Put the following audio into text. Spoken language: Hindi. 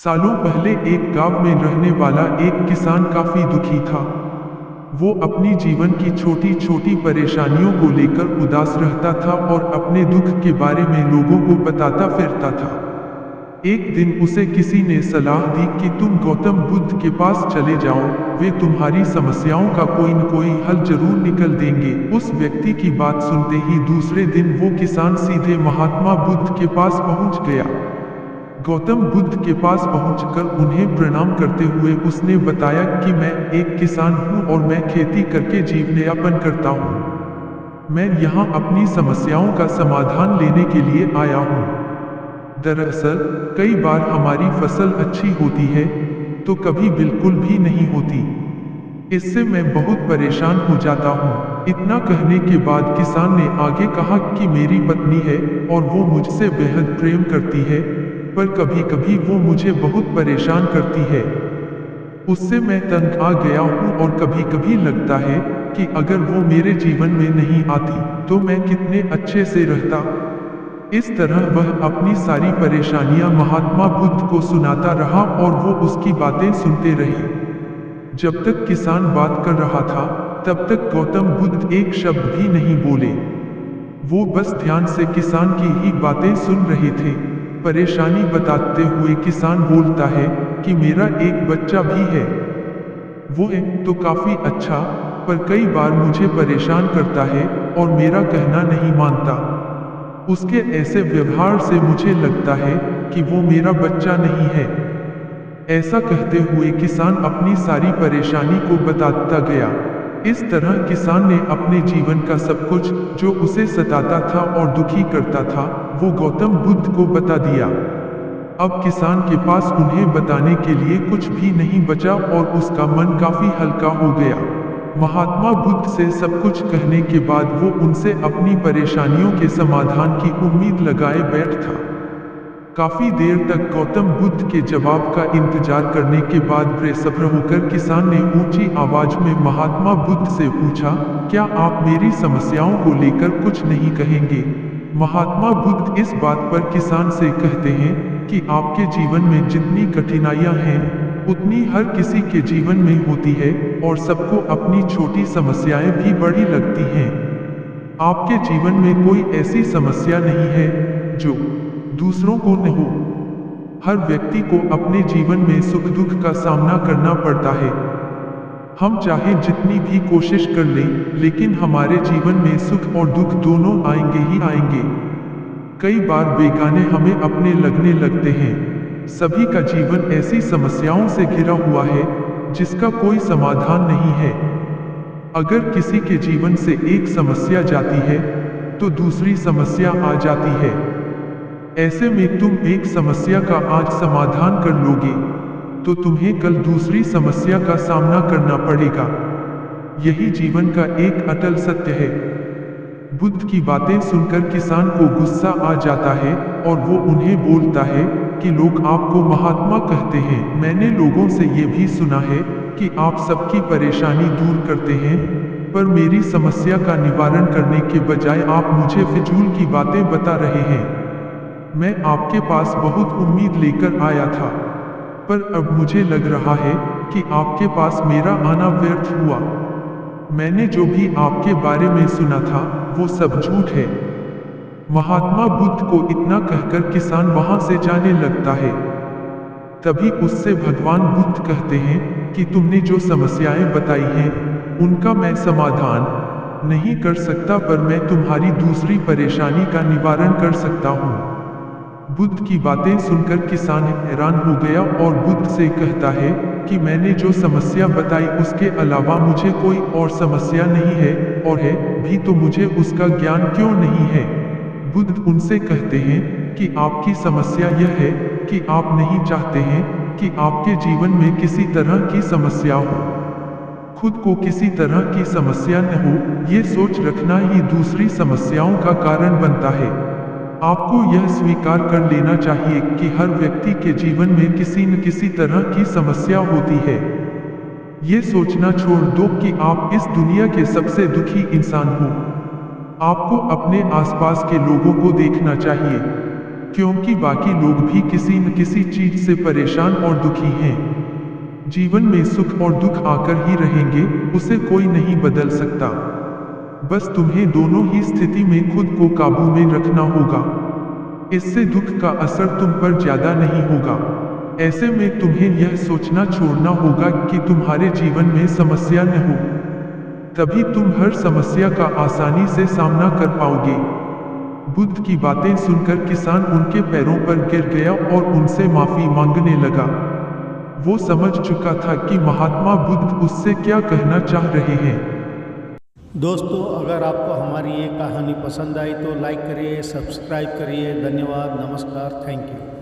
सालों पहले एक गांव में रहने वाला एक किसान काफी दुखी था। वो अपनी जीवन की छोटी छोटी परेशानियों को लेकर उदास रहता था और अपने दुख के बारे में लोगों को बताता फिरता था। एक दिन उसे किसी ने सलाह दी कि तुम गौतम बुद्ध के पास चले जाओ, वे तुम्हारी समस्याओं का कोई न कोई हल जरूर निकल देंगे। उस व्यक्ति की बात सुनते ही दूसरे दिन वो किसान सीधे महात्मा बुद्ध के पास पहुंच गया। गौतम बुद्ध के पास पहुंचकर उन्हें प्रणाम करते हुए उसने बताया कि मैं एक किसान हूं और मैं खेती करके जीवनयापन करता हूं। मैं यहाँ अपनी समस्याओं का समाधान लेने के लिए आया हूँ। दरअसल कई बार हमारी फसल अच्छी होती है तो कभी बिल्कुल भी नहीं होती। इससे मैं बहुत परेशान हो जाता हूँ। इतना कहने के बाद किसान ने आगे कहा कि मेरी पत्नी है और वो मुझसे बेहद प्रेम करती है, पर कभी कभी वो मुझे बहुत परेशान करती है। उससे मैं तंग आ गया हूँ और कभी कभी लगता है कि अगर वो मेरे जीवन में नहीं आती तो मैं कितने अच्छे से रहता। इस तरह वह अपनी सारी परेशानियां महात्मा बुद्ध को सुनाता रहा और वो उसकी बातें सुनते रहे। जब तक किसान बात कर रहा था तब तक गौतम बुद्ध एक शब्द भी नहीं बोले। वो बस ध्यान से किसान की ही बातें सुन रहे थे। परेशानी बताते हुए किसान बोलता है कि मेरा एक बच्चा भी है। वो है तो काफी अच्छा, पर कई बार मुझे परेशान करता है और मेरा कहना नहीं मानता। उसके ऐसे व्यवहार से मुझे लगता है कि वो मेरा बच्चा नहीं है। ऐसा कहते हुए किसान अपनी सारी परेशानी को बताता गया। इस तरह किसान ने अपने जीवन का सब कुछ जो उसे सताता था और दुखी करता था वो गौतम बुद्ध को बता दिया। अब किसान के पास उन्हें बताने के लिए कुछ भी नहीं बचा और उसका मन काफी हल्का हो गया। महात्मा बुद्ध से सब कुछ कहने के बाद वो उनसे अपनी परेशानियों के समाधान की उम्मीद लगाए बैठा। काफी देर तक गौतम बुद्ध के जवाब का इंतजार करने के बाद बेसब्र होकर किसान ने ऊंची आवाज में महात्मा बुद्ध से पूछा, क्या आप मेरी समस्याओं को लेकर कुछ नहीं कहेंगे? महात्मा बुद्ध इस बात पर किसान से कहते हैं कि आपके जीवन में जितनी कठिनाइयां हैं उतनी हर किसी के जीवन में होती है और सबको अपनी छोटी समस्याएं भी बड़ी लगती हैं। आपके जीवन में कोई ऐसी समस्या नहीं है जो दूसरों को न हो। हर व्यक्ति को अपने जीवन में सुख दुख का सामना करना पड़ता है। हम चाहे जितनी भी कोशिश कर लें, लेकिन हमारे जीवन में सुख और दुख दोनों आएंगे ही आएंगे। कई बार बेगाने हमें अपने लगने लगते हैं। सभी का जीवन ऐसी समस्याओं से घिरा हुआ है जिसका कोई समाधान नहीं है। अगर किसी के जीवन से एक समस्या जाती है तो दूसरी समस्या आ जाती है। ऐसे में तुम एक समस्या का आज समाधान कर लोगे तो तुम्हें कल दूसरी समस्या का सामना करना पड़ेगा। यही जीवन का एक अटल सत्य है। बुद्ध की बातें सुनकर किसान को गुस्सा आ जाता है और वो उन्हें बोलता है कि लोग आपको महात्मा कहते हैं। मैंने लोगों से ये भी सुना है कि आप सबकी परेशानी दूर करते हैं, पर मेरी समस्या का निवारण करने के बजाय आप मुझे फिजूल की बातें बता रहे हैं। मैं आपके पास बहुत उम्मीद लेकर आया था, पर अब मुझे लग रहा है कि आपके पास मेरा आना व्यर्थ हुआ। मैंने जो भी आपके बारे में सुना था वो सब झूठ है। महात्मा बुद्ध को इतना कहकर किसान वहां से जाने लगता है। तभी उससे भगवान बुद्ध कहते हैं कि तुमने जो समस्याएं बताई हैं उनका मैं समाधान नहीं कर सकता, पर मैं तुम्हारी दूसरी परेशानी का निवारण कर सकता हूँ। बुद्ध की बातें सुनकर किसान हैरान हो गया और बुद्ध से कहता है कि मैंने जो समस्या बताई उसके अलावा मुझे कोई और समस्या नहीं है, और है भी तो मुझे उसका ज्ञान क्यों नहीं है? बुद्ध उनसे कहते हैं कि आपकी समस्या यह है कि आप नहीं चाहते हैं कि आपके जीवन में किसी तरह की समस्या हो। खुद को किसी तरह की समस्या न हो, ये सोच रखना ही दूसरी समस्याओं का कारण बनता है। आपको यह स्वीकार कर लेना चाहिए कि हर व्यक्ति के जीवन में किसी न किसी तरह की समस्या होती है। ये सोचना छोड़ दो कि आप इस दुनिया के सबसे दुखी इंसान हो। आपको अपने आसपास के लोगों को देखना चाहिए। क्योंकि बाकी लोग भी किसी न किसी चीज से परेशान और दुखी हैं। जीवन में सुख और दुख आकर ही रहेंगे, उसे कोई नहीं बदल सकता। बस तुम्हें दोनों ही स्थिति में खुद को काबू में रखना होगा। इससे दुख का असर तुम पर ज्यादा नहीं होगा। ऐसे में तुम्हें यह सोचना छोड़ना होगा कि तुम्हारे जीवन में समस्या न हो, तभी तुम हर समस्या का आसानी से सामना कर पाओगे। बुद्ध की बातें सुनकर किसान उनके पैरों पर गिर गया और उनसे माफी मांगने लगा। वो समझ चुका था कि महात्मा बुद्ध उससे क्या कहना चाह रहे हैं। दोस्तों, अगर आपको हमारी ये कहानी पसंद आई तो लाइक करिए, सब्सक्राइब करिए। धन्यवाद, नमस्कार, थैंक यू।